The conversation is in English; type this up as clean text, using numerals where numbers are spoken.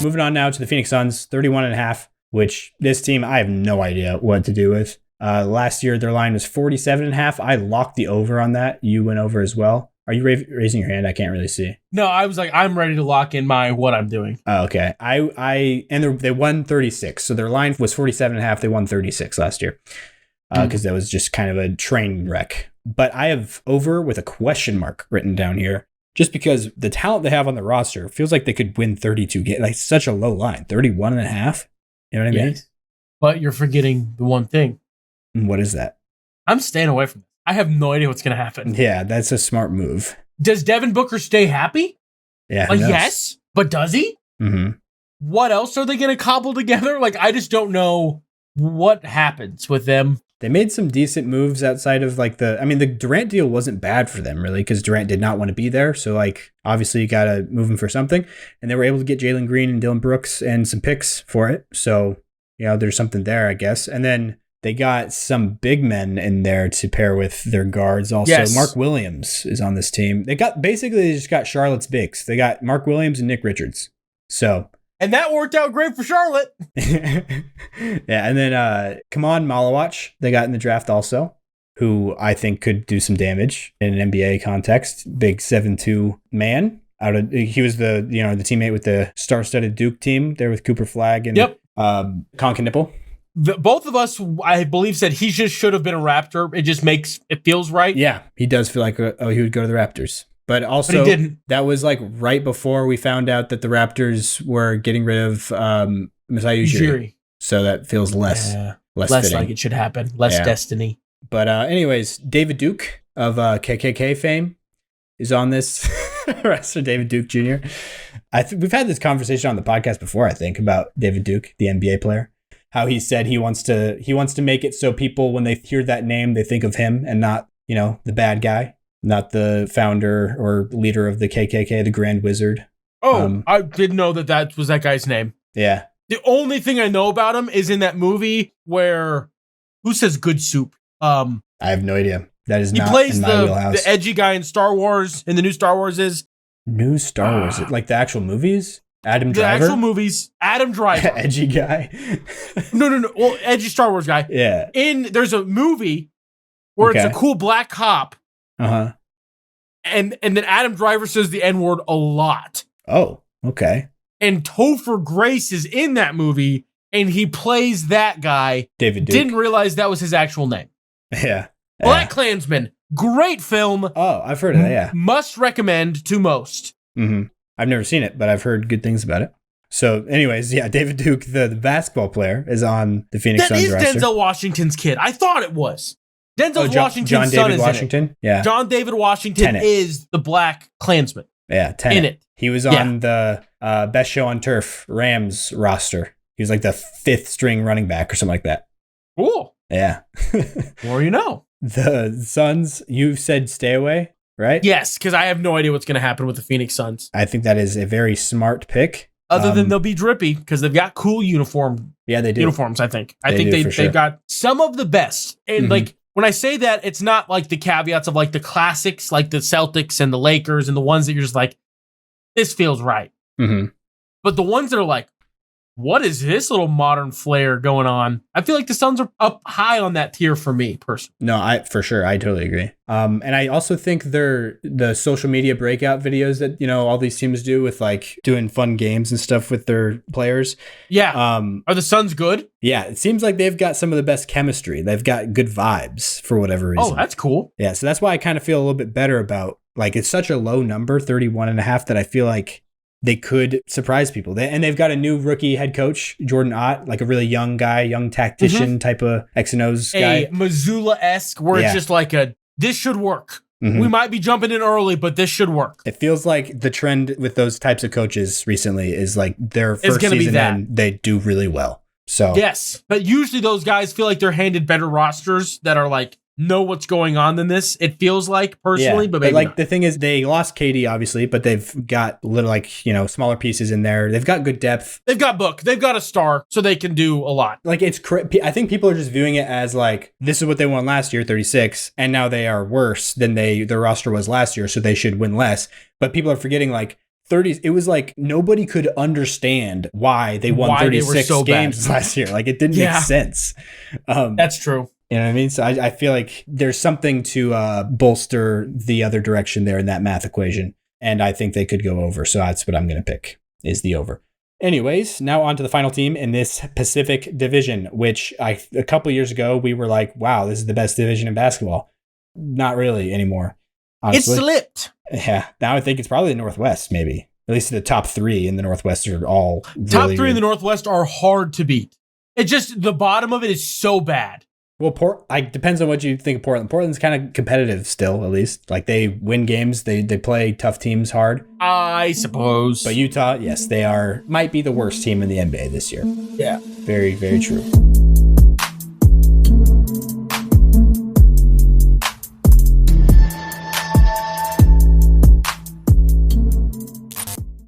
Moving on now to the Phoenix Suns, 31.5, which this team, I have no idea what to do with. Last year, their line was 47.5. I locked the over on that. You went over as well. Are you raising your hand? I can't really see. No, I was like, I'm ready to lock in what I'm doing. Oh, okay. They won 36. So their line was 47.5. They won 36 last year because that was just kind of a train wreck. But I have over with a question mark written down here just because the talent they have on the roster feels like they could win 32 games. Like such a low line, 31.5. You know what I mean? But you're forgetting the one thing. What is that? I'm staying away from this. I have no idea what's going to happen. Yeah, that's a smart move. Does Devin Booker stay happy? Yeah. Yes, but does he? Mm-hmm. What else are they going to cobble together? Like, I just don't know what happens with them. They made some decent moves outside of the Durant deal wasn't bad for them really because Durant did not want to be there. So like, obviously you got to move him for something. And they were able to get Jalen Green and Dylan Brooks and some picks for it. So, there's something there, I guess. And then they got some big men in there to pair with their guards. Also, yes. Mark Williams is on this team. They just got Charlotte's bigs. They got Mark Williams and Nick Richards. So, and that worked out great for Charlotte. Yeah, and then Kaman Malawach they got in the draft also, who I think could do some damage in an NBA context. Big 7'2" man. He was the teammate with the star-studded Duke team there with Cooper Flagg and Conkin Nipple. Both of us, I believe, said he just should have been a Raptor. It feels right. Yeah, he does feel like he would go to the Raptors. But also, he didn't. That was like right before we found out that the Raptors were getting rid of Masai Ujiri. So that feels less fitting. Like it should happen. Less destiny. But anyways, David Duke of KKK fame is on this roster. David Duke Jr. We've had this conversation on the podcast before, I think, about David Duke, the NBA player. How he said he wants to make it so people, when they hear that name, they think of him and not, the bad guy, not the founder or leader of the KKK, the Grand Wizard. Oh, I didn't know that was that guy's name. Yeah. The only thing I know about him is in that movie where, who says good soup? I have no idea. That is not in my wheelhouse. He plays the edgy guy in Star Wars, in the new Star Wars is. New Star Wars? Like the actual movies? Adam Driver? The actual movies. Adam Driver. Edgy guy. No. Well, edgy Star Wars guy. Yeah. There's a movie where it's a cool black cop. Uh-huh. And then Adam Driver says the N-word a lot. Oh, okay. And Topher Grace is in that movie, and he plays that guy. David Duke. Didn't realize that was his actual name. Yeah. BlacKkKlansman. Great film. Oh, I've heard of that, yeah. Must recommend to most. Mm-hmm. I've never seen it, but I've heard good things about it. So, anyways, yeah, David Duke, the basketball player, is on the Phoenix Suns roster. That is Denzel Washington's kid. I thought it was. Denzel Washington's John son David is Washington? in it. Yeah. John David Washington is the BlacKkKlansman. Yeah, Tenet. In it. He was on the Best Show on Turf Rams roster. He was like the 5th string running back or something like that. Cool. Yeah. More you know. The Suns, you said stay away, right? Yes, because I have no idea what's going to happen with the Phoenix Suns. I think that is a very smart pick. Other than they'll be drippy because they've got cool uniforms. Yeah, they do. Uniforms, I think. They've got some of the best. And like when I say that, it's not like the caveats of like the classics, like the Celtics and the Lakers and the ones that you're just like, this feels right. Mm-hmm. But the ones that are like, what is this little modern flair going on? I feel like the Suns are up high on that tier for me, personally. No, for sure. I totally agree. And I also think the social media breakout videos that, all these teams do with like doing fun games and stuff with their players. Yeah. Are the Suns good? Yeah. It seems like they've got some of the best chemistry. They've got good vibes for whatever reason. Oh, that's cool. Yeah. So that's why I kind of feel a little bit better about, like, it's such a low number, 31.5, that I feel like they could surprise people. They've got a new rookie head coach, Jordan Ott, like a really young guy, young tactician type of X and O's guy. A Missoula-esque where it's just like this should work. Mm-hmm. We might be jumping in early, but this should work. It feels like the trend with those types of coaches recently is like their first season in, they do really well. So yes, but usually those guys feel like they're handed better rosters that are like, know what's going on than this. It feels like personally, but maybe like not. The thing is, they lost KD obviously, but they've got little smaller pieces in there. They've got good depth. They've got Book. They've got a star, so they can do a lot. Like I think people are just viewing it as like this is what they won last year, 36, and now they are worse than their roster was last year, so they should win less. But people are forgetting like 30. It was like nobody could understand why they won 36 games last year. Like it didn't make sense. That's true. You know what I mean? So I feel like there's something to bolster the other direction there in that math equation. And I think they could go over. So that's what I'm going to pick is the over. Anyways, now on to the final team in this Pacific Division, which a couple years ago, we were like, wow, this is the best division in basketball. Not really anymore. Honestly. It slipped. Yeah. Now I think it's probably the Northwest, maybe. At least the top 3 in the Northwest are all really top 3 in the Northwest are hard to beat. It just, the bottom of it is so bad. Well, depends on what you think of Portland. Portland's kind of competitive still, at least. Like they win games, they play tough teams hard. I suppose. But Utah, yes, they might be the worst team in the NBA this year. Yeah. Very, very true.